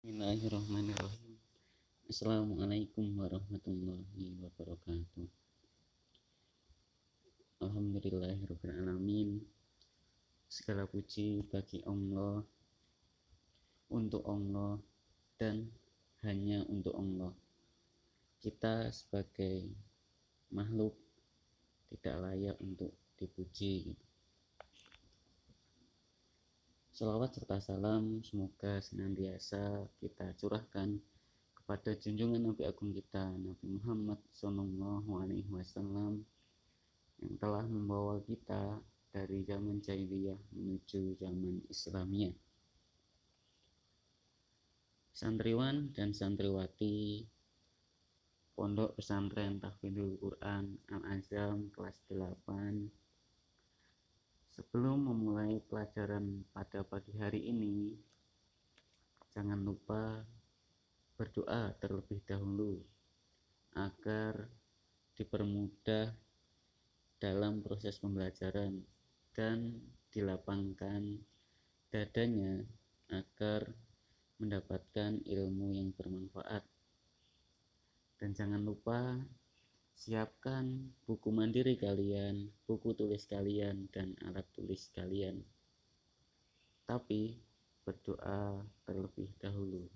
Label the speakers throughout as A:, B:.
A: Bismillahirrahmanirrahim. Assalamualaikum warahmatullahi wabarakatuh. Alhamdulillahirabbil alamin. Segala puji bagi Allah, untuk Allah, dan hanya untuk Allah. Kita sebagai makhluk tidak layak untuk dipuji. Salawat serta salam semoga senantiasa kita curahkan kepada junjungan Nabi Agung kita, Nabi Muhammad SAW, yang telah membawa kita dari zaman jahiliyah menuju zaman Islamiyah. Santriwan dan santriwati Pondok Pesantren Tahfidzul Quran Al-Azam kelas 8. Sebelum memulai pelajaran pada pagi hari ini, jangan lupa berdoa terlebih dahulu agar dipermudah dalam proses pembelajaran dan dilapangkan dadanya agar mendapatkan ilmu yang bermanfaat. Dan jangan lupa siapkan buku mandiri kalian, buku tulis kalian, dan alat tulis kalian. Tapi berdoa terlebih dahulu.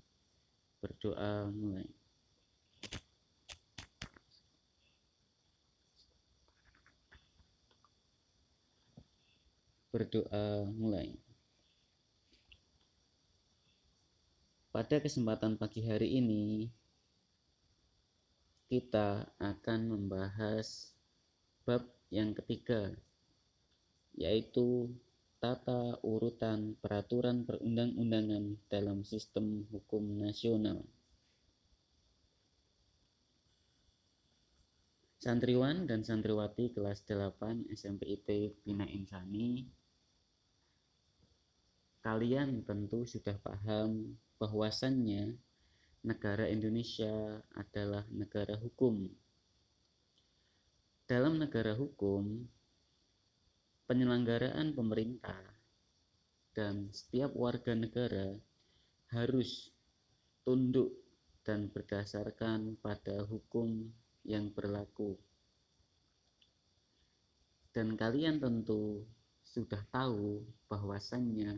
A: Berdoa mulai. Berdoa mulai. Pada kesempatan pagi hari ini, kita akan membahas bab yang ketiga, yaitu tata urutan peraturan perundang-undangan dalam sistem hukum nasional. Santriwan dan santriwati kelas 8 SMPIT Bina Insani, kalian tentu sudah paham bahwasannya negara Indonesia adalah negara hukum. Dalam negara hukum, penyelenggaraan pemerintah dan setiap warga negara harus tunduk dan berdasarkan pada hukum yang berlaku. Dan kalian tentu sudah tahu bahwasannya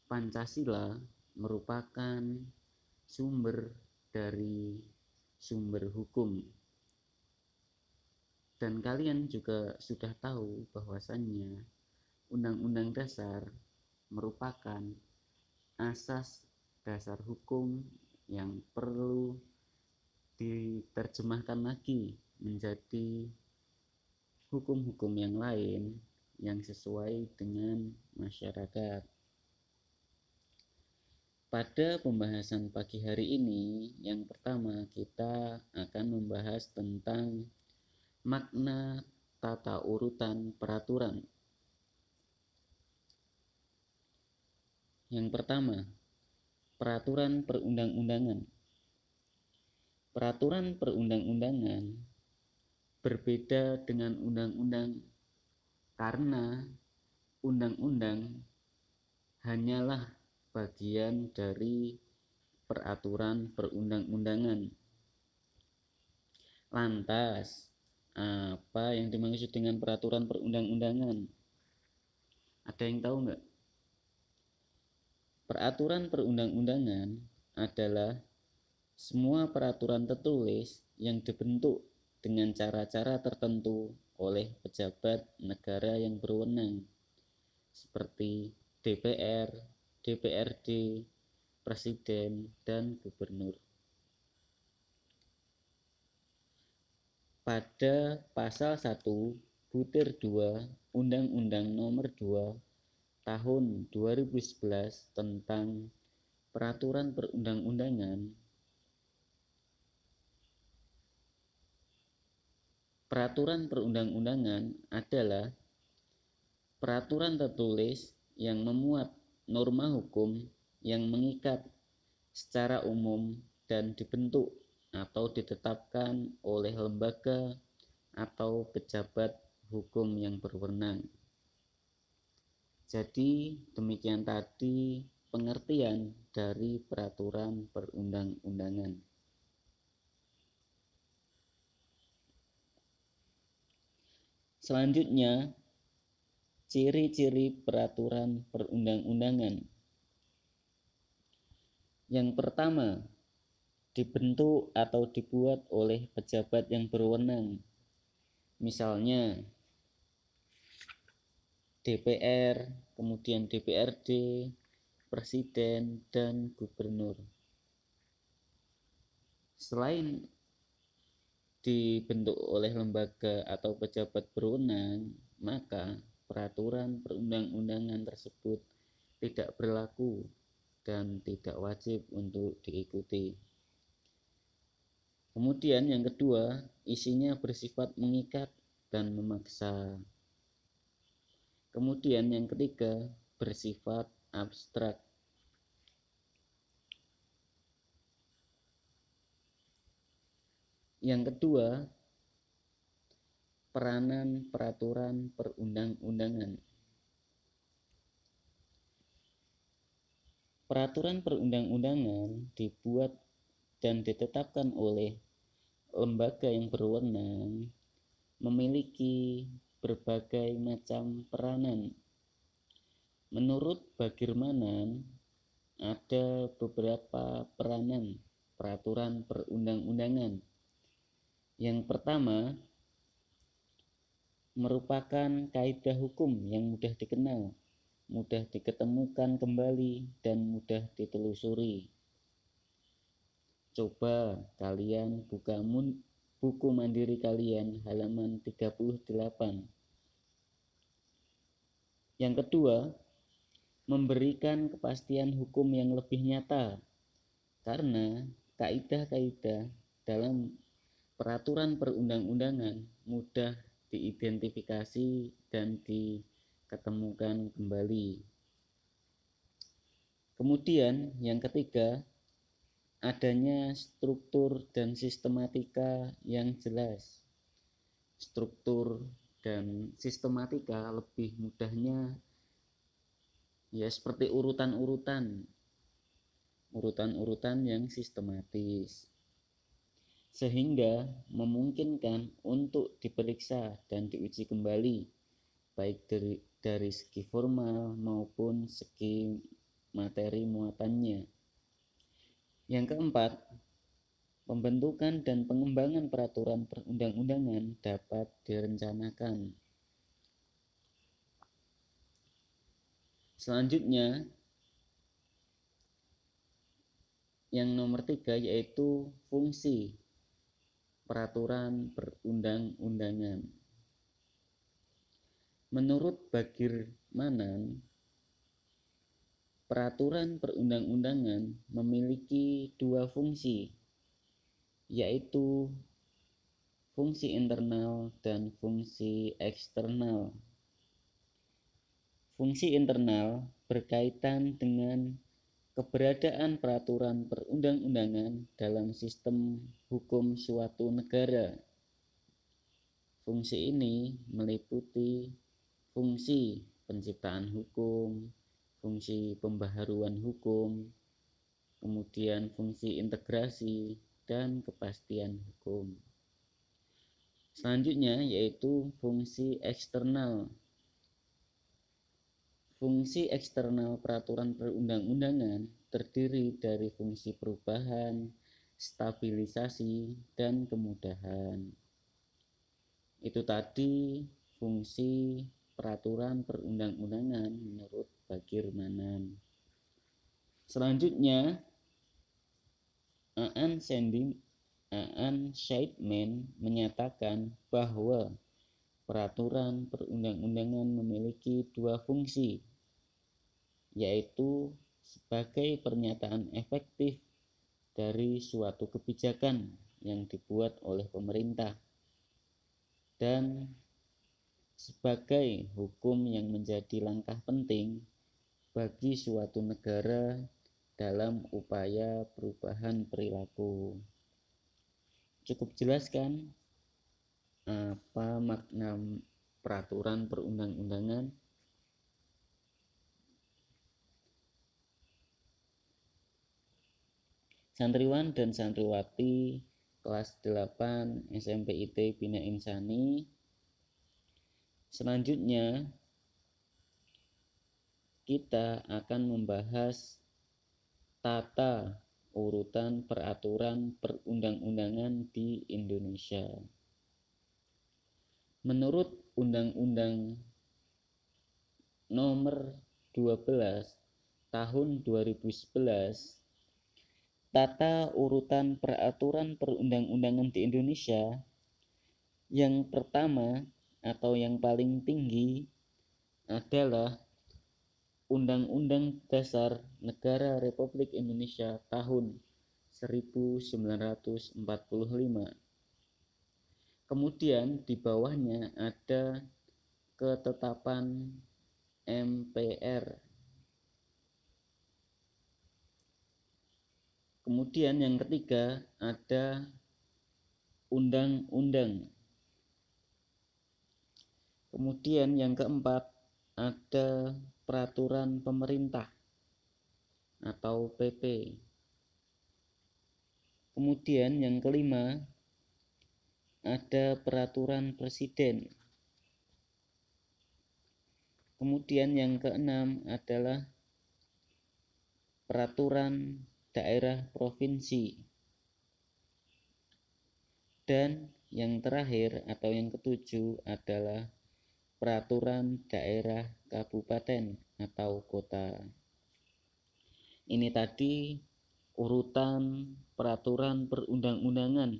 A: Pancasila merupakan sumber dari sumber hukum. Dan kalian juga sudah tahu bahwasannya Undang-Undang Dasar merupakan asas dasar hukum yang perlu diterjemahkan lagi menjadi hukum-hukum yang lain yang sesuai dengan masyarakat. Pada pembahasan pagi hari ini, yang pertama kita akan membahas tentang makna tata urutan peraturan. Yang pertama, peraturan perundang-undangan. Peraturan perundang-undangan berbeda dengan undang-undang karena undang-undang hanyalah bagian dari peraturan perundang-undangan. Lantas, apa yang dimaksud dengan peraturan perundang-undangan? Ada yang tahu nggak? Peraturan perundang-undangan adalah semua peraturan tertulis yang dibentuk dengan cara-cara tertentu oleh pejabat negara yang berwenang, seperti DPR, DPRD, Presiden, dan Gubernur. Pada pasal 1 butir 2 Undang-Undang Nomor 2 Tahun 2011 tentang Peraturan Perundang-undangan, peraturan perundang-undangan adalah peraturan tertulis yang memuat norma hukum yang mengikat secara umum dan dibentuk atau ditetapkan oleh lembaga atau pejabat hukum yang berwenang. Jadi demikian tadi pengertian dari peraturan perundang-undangan. Selanjutnya, ciri-ciri peraturan perundang-undangan. Yang pertama, dibentuk atau dibuat oleh pejabat yang berwenang. Misalnya DPR, kemudian DPRD, presiden, dan gubernur. Selain dibentuk oleh lembaga atau pejabat berwenang, maka peraturan perundang-undangan tersebut tidak berlaku dan tidak wajib untuk diikuti. Kemudian yang kedua, isinya bersifat mengikat dan memaksa. Kemudian yang ketiga, bersifat abstrak. Yang kedua, peranan peraturan perundang-undangan. Peraturan perundang-undangan dibuat dan ditetapkan oleh lembaga yang berwenang, memiliki berbagai macam peranan. Menurut Bagirmanan, ada beberapa peranan peraturan perundang-undangan. Yang pertama, merupakan kaidah hukum yang mudah dikenal, mudah diketemukan kembali, dan mudah ditelusuri. Coba kalian buka buku mandiri kalian halaman 38. Yang kedua, memberikan kepastian hukum yang lebih nyata, karena kaidah-kaidah dalam peraturan perundang-undangan mudah diidentifikasi dan diketemukan kembali. Kemudian yang ketiga, adanya struktur dan sistematika yang jelas. Struktur dan sistematika lebih mudahnya ya seperti urutan-urutan yang sistematis, sehingga memungkinkan untuk diperiksa dan diuji kembali baik dari segi formal maupun segi materi muatannya. Yang keempat, pembentukan dan pengembangan peraturan perundang-undangan dapat direncanakan. Selanjutnya, yang nomor 3 yaitu fungsi peraturan perundang-undangan. Menurut Bagirmanan, peraturan perundang-undangan memiliki dua fungsi, yaitu fungsi internal dan fungsi eksternal. Fungsi internal berkaitan dengan keberadaan peraturan perundang-undangan dalam sistem hukum suatu negara. Fungsi ini meliputi fungsi penciptaan hukum, fungsi pembaharuan hukum, kemudian fungsi integrasi dan kepastian hukum. Selanjutnya yaitu fungsi eksternal. Fungsi eksternal peraturan perundang-undangan terdiri dari fungsi perubahan, stabilisasi, dan kemudahan. Itu tadi fungsi peraturan perundang-undangan menurut Bagirmanan. Selanjutnya, Aan Scheidman menyatakan bahwa peraturan perundang-undangan memiliki dua fungsi, yaitu sebagai pernyataan efektif dari suatu kebijakan yang dibuat oleh pemerintah dan sebagai hukum yang menjadi langkah penting bagi suatu negara dalam upaya perubahan perilaku. Cukup jelas kan apa makna peraturan perundang-undangan? Santriwan dan santriwati kelas 8 SMP IT Bina Insani. Selanjutnya kita akan membahas tata urutan peraturan perundang-undangan di Indonesia. Menurut Undang-Undang Nomor 12 Tahun 2011, tata urutan peraturan perundang-undangan di Indonesia yang pertama atau yang paling tinggi adalah Undang-Undang Dasar Negara Republik Indonesia tahun 1945. Kemudian di bawahnya ada ketetapan MPR. Kemudian yang ketiga ada undang-undang. Kemudian yang keempat ada peraturan pemerintah atau PP. Kemudian yang kelima ada peraturan presiden. Kemudian yang keenam adalah peraturan daerah provinsi. Dan yang terakhir atau yang ketujuh adalah peraturan daerah kabupaten atau kota. Ini tadi urutan peraturan perundang-undangan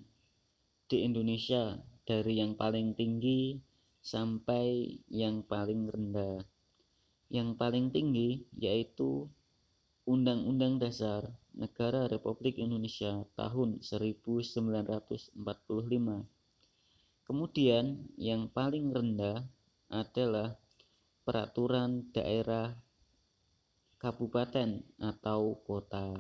A: di Indonesia dari yang paling tinggi sampai yang paling rendah. Yang paling tinggi yaitu Undang-Undang Dasar Negara Republik Indonesia tahun 1945. Kemudian yang paling rendah adalah peraturan daerah kabupaten atau kota.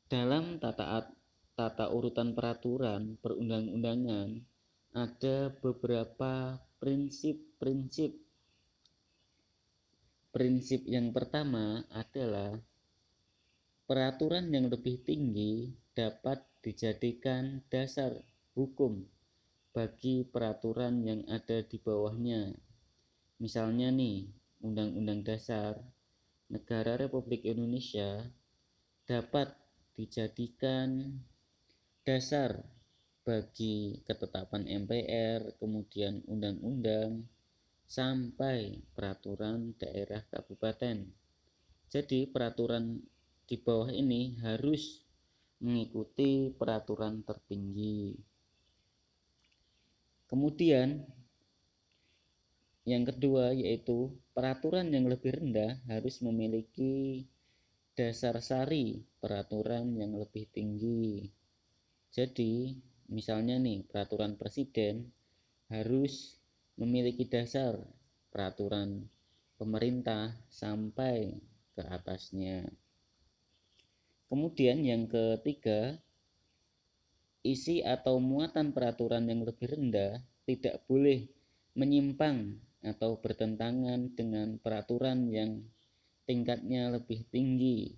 A: Dalam tata urutan peraturan perundang-undangan ada beberapa prinsip. Prinsip yang pertama adalah peraturan yang lebih tinggi dapat dijadikan dasar hukum bagi peraturan yang ada di bawahnya. Misalnya nih, Undang-Undang Dasar Negara Republik Indonesia dapat dijadikan dasar bagi ketetapan MPR, kemudian undang-undang, sampai peraturan daerah kabupaten. Jadi peraturan di bawah ini harus mengikuti peraturan tertinggi. Kemudian yang kedua yaitu peraturan yang lebih rendah harus memiliki dasar sari peraturan yang lebih tinggi. Jadi misalnya nih, peraturan presiden harus memiliki dasar peraturan pemerintah sampai ke atasnya. Kemudian yang ketiga, isi atau muatan peraturan yang lebih rendah tidak boleh menyimpang atau bertentangan dengan peraturan yang tingkatnya lebih tinggi.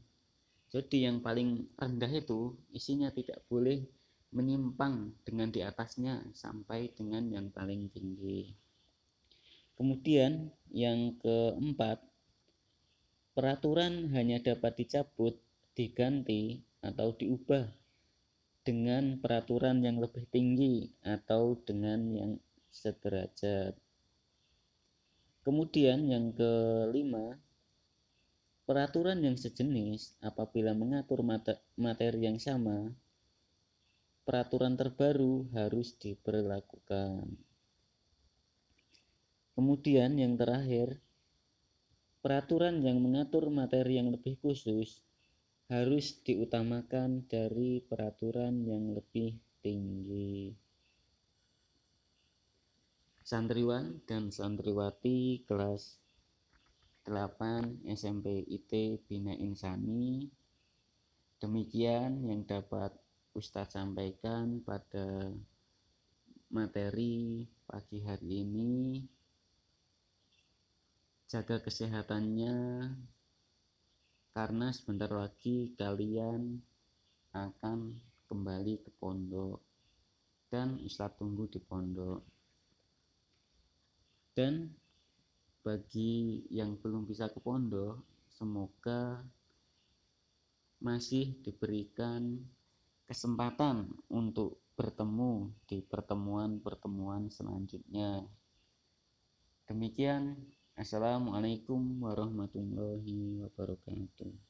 A: Jadi yang paling rendah itu isinya tidak boleh menyimpang dengan di atasnya sampai dengan yang paling tinggi. Kemudian yang keempat, peraturan hanya dapat dicabut, diganti, atau diubah dengan peraturan yang lebih tinggi atau dengan yang sederajat. Kemudian yang kelima, peraturan yang sejenis apabila mengatur materi yang sama, peraturan terbaru harus diberlakukan. Kemudian yang terakhir, peraturan yang mengatur materi yang lebih khusus harus diutamakan dari peraturan yang lebih tinggi. Santriwan dan santriwati kelas 8 SMP IT Bina Insani, demikian yang dapat Ustadz sampaikan pada materi pagi hari ini. Jaga kesehatannya, karena sebentar lagi kalian akan kembali ke pondok dan Ustadz tunggu di pondok. Dan bagi yang belum bisa ke pondok, semoga masih diberikan kesempatan untuk bertemu di pertemuan-pertemuan selanjutnya. Demikian, Assalamualaikum warahmatullahi wabarakatuh.